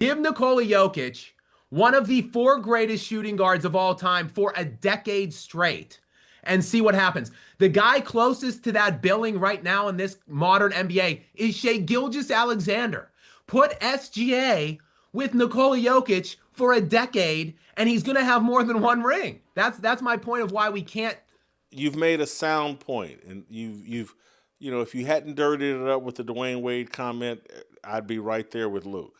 Give Nikola Jokic one of the four greatest shooting guards of all time for a decade straight and see what happens. The guy closest to that billing right now in this modern NBA is Shai Gilgeous-Alexander. Put SGA with Nikola Jokic for a decade, and he's going to have more than one ring. That's my point of why we can't. You've made a sound point, and if you hadn't dirtied it up with the Dwayne Wade comment, I'd be right there with Luke.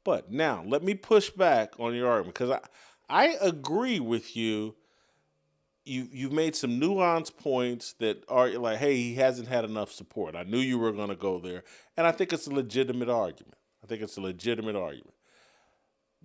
But now let me push back on your argument because I agree with you. You've made some nuanced points that are like, hey, he hasn't had enough support. I knew you were going to go there, and I think it's a legitimate argument.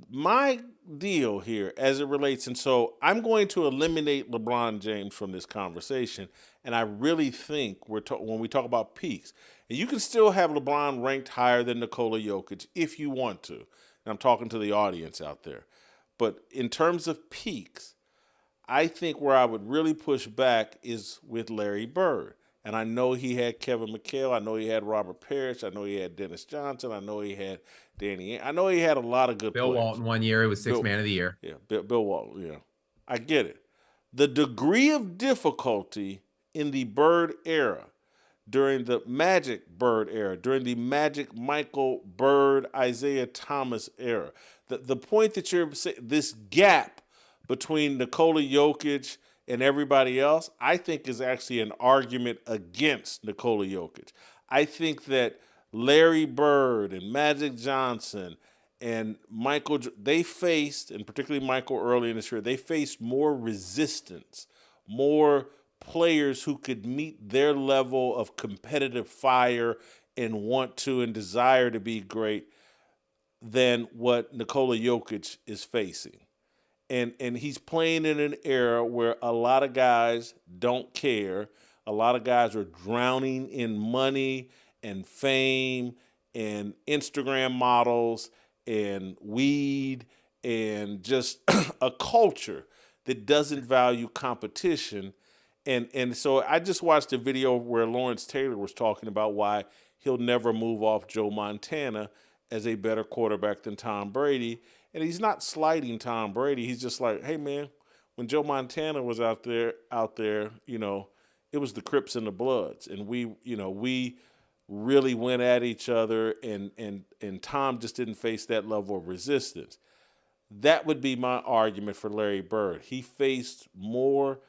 My deal here as it relates, and so I'm going to eliminate LeBron James from this conversation, and I really think when we talk about peaks, and you can still have LeBron ranked higher than Nikola Jokic if you want to, and I'm talking to the audience out there, but in terms of peaks, I think where I would really push back is with Larry Bird. And I know he had Kevin McHale. I know he had Robert Parrish. I know he had Dennis Johnson. I know he had Danny. I know he had a lot of good Bill players. Walton one year, it was sixth Bill, man of the year. yeah, Bill Walton. Yeah, I get it. The degree of difficulty in the Bird era, during the Magic Bird era, during the Magic Michael Bird Isaiah Thomas era, the point that you're saying, this gap between Nikola Jokic and everybody else, I think is actually an argument against Nikola Jokic. I think that Larry Bird and Magic Johnson and Michael, they faced, and particularly Michael early in his career, they faced more resistance, more players who could meet their level of competitive fire and want to and desire to be great than what Nikola Jokic is facing. And he's playing in an era where a lot of guys don't care. A lot of guys are drowning in money and fame and Instagram models and weed and just a culture that doesn't value competition. And so I just watched a video where Lawrence Taylor was talking about why he'll never move off Joe Montana as a better quarterback than Tom Brady. And he's not slighting Tom Brady. He's just like, hey man, when Joe Montana was out there, it was the Crips and the Bloods, and we really went at each other, and Tom just didn't face that level of resistance. That would be my argument for Larry Bird. He faced more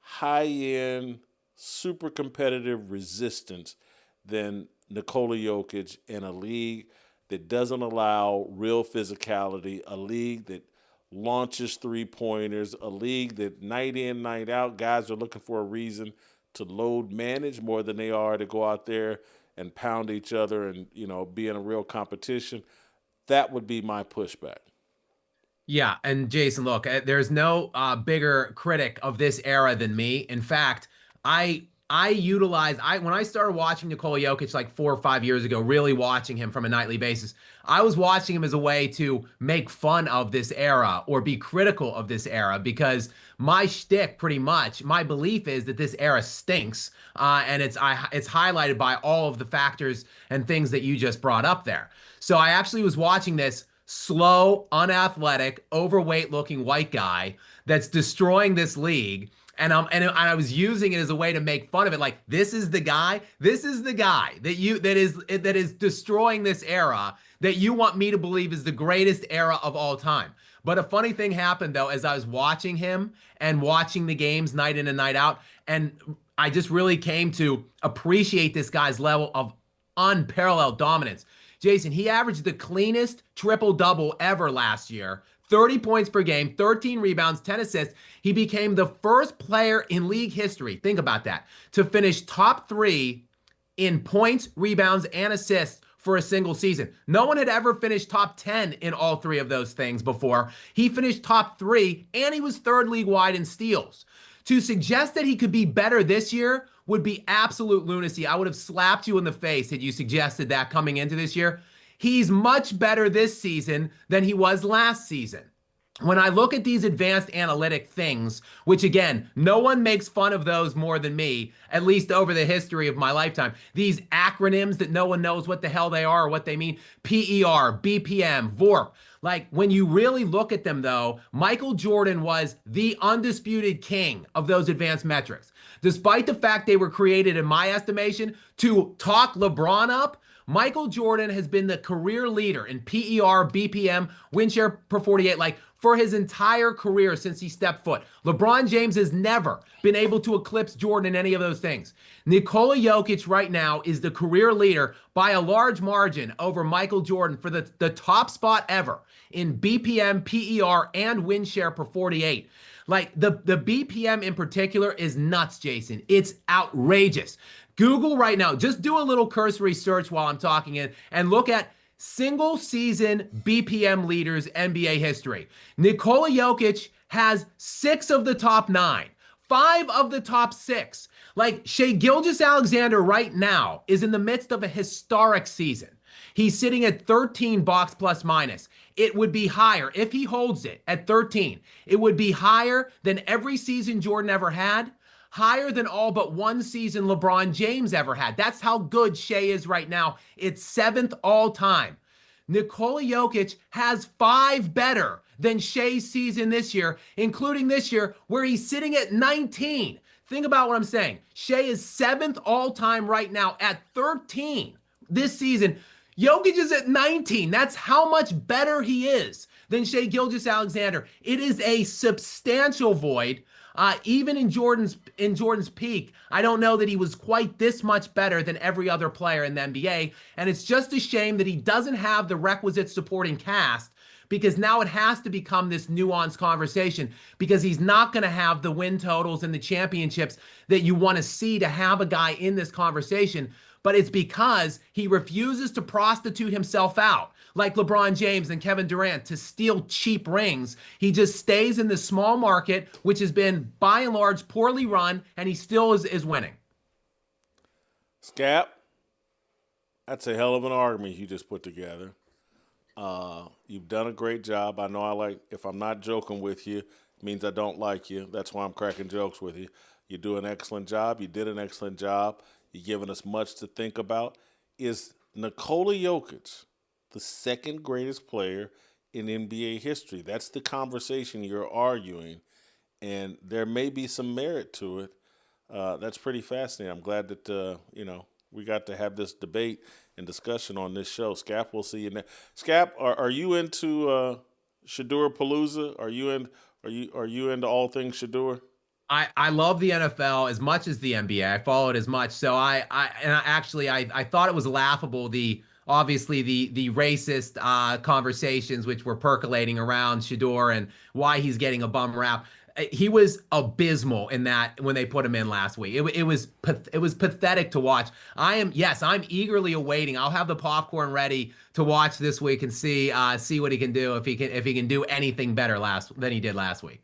high-end, super competitive resistance than Nikola Jokic in a league that doesn't allow real physicality, a league that launches three-pointers, a league that night in, night out, guys are looking for a reason to load manage more than they are to go out there and pound each other and, be in a real competition. That would be my pushback. Yeah, and Jason, look, there's no bigger critic of this era than me. In fact, I when I started watching Nikola Jokic like 4 or 5 years ago, really watching him from a nightly basis, I was watching him as a way to make fun of this era or be critical of this era because my shtick, pretty much, my belief is that this era stinks, and it's highlighted by all of the factors and things that you just brought up there. So I actually was watching this slow, unathletic, overweight-looking white guy that's destroying this league. And I was using it as a way to make fun of it. Like, this is the guy that is destroying this era that you want me to believe is the greatest era of all time. But a funny thing happened though, as I was watching him and watching the games night in and night out, and I just really came to appreciate this guy's level of unparalleled dominance. Jason, he averaged the cleanest triple-double ever last year. 30 points per game, 13 rebounds, 10 assists. He became the first player in league history, think about that, to finish top 3 in points, rebounds, and assists for a single season. No one had ever finished top 10 in all 3 of those things before. He finished top 3, and he was 3rd league-wide in steals. To suggest that he could be better this year would be absolute lunacy. I would have slapped you in the face had you suggested that coming into this year. He's much better this season than he was last season. when I look at these advanced analytic things, which again, no one makes fun of those more than me, at least over the history of my lifetime. These acronyms that no one knows what the hell they are or what they mean, PER, BPM, VORP. Like when you really look at them though, Michael Jordan was the undisputed king of those advanced metrics. Despite the fact they were created, in my estimation, to talk LeBron up, Michael Jordan has been the career leader in PER, BPM, win share per 48, like for his entire career since he stepped foot. LeBron James has never been able to eclipse Jordan in any of those things. Nikola Jokic right now is the career leader by a large margin over Michael Jordan for the top spot ever in BPM, PER, and win share per 48. Like the BPM in particular is nuts, Jason. It's outrageous. Google right now, just do a little cursory search while I'm talking and look at single season BPM leaders NBA history. Nikola Jokic has 6 of the top 9, 5 of the top 6. Like Shea Gilgeous-Alexander right now is in the midst of a historic season. He's sitting at 13 box plus minus. It would be higher if he holds it at 13. It would be higher than every season Jordan ever had, higher than all but one season LeBron James ever had. That's how good Shea is right now. It's 7th all time. Nikola Jokic has 5 better than Shea's season this year, including this year where he's sitting at 19. Think about what I'm saying. Shea is 7th all time right now at 13 this season. Jokic is at 19. That's how much better he is than Shea Gilgeous-Alexander. It is a substantial void. Even in Jordan's peak, I don't know that he was quite this much better than every other player in the NBA. And it's just a shame that he doesn't have the requisite supporting cast, because now it has to become this nuanced conversation, because he's not going to have the win totals and the championships that you want to see to have a guy in this conversation. But it's because he refuses to prostitute himself out like LeBron James and Kevin Durant to steal cheap rings. He just stays in the small market, which has been by and large poorly run, and he still is winning. Scap, that's a hell of an argument you just put together. You've done a great job. I know if I'm not joking with you, it means I don't like you. That's why I'm cracking jokes with you. You do an excellent job. You did an excellent job. You've given us much to think about. Is Nikola Jokic the second greatest player in NBA history? That's the conversation you're arguing, and there may be some merit to it. That's pretty fascinating. I'm glad that we got to have this debate and discussion on this show. Scap, we'll see you next. Scap, are you into Shador Palooza? Are you into all things Shador? I love the NFL as much as the NBA. I follow it as much. So I thought it was laughable, obviously the racist conversations which were percolating around Shador and why he's getting a bum rap. He was abysmal in that when they put him in last week. It was pathetic to watch. I'm eagerly awaiting. I'll have the popcorn ready to watch this week and see what he can do, if he can do anything better than he did last week.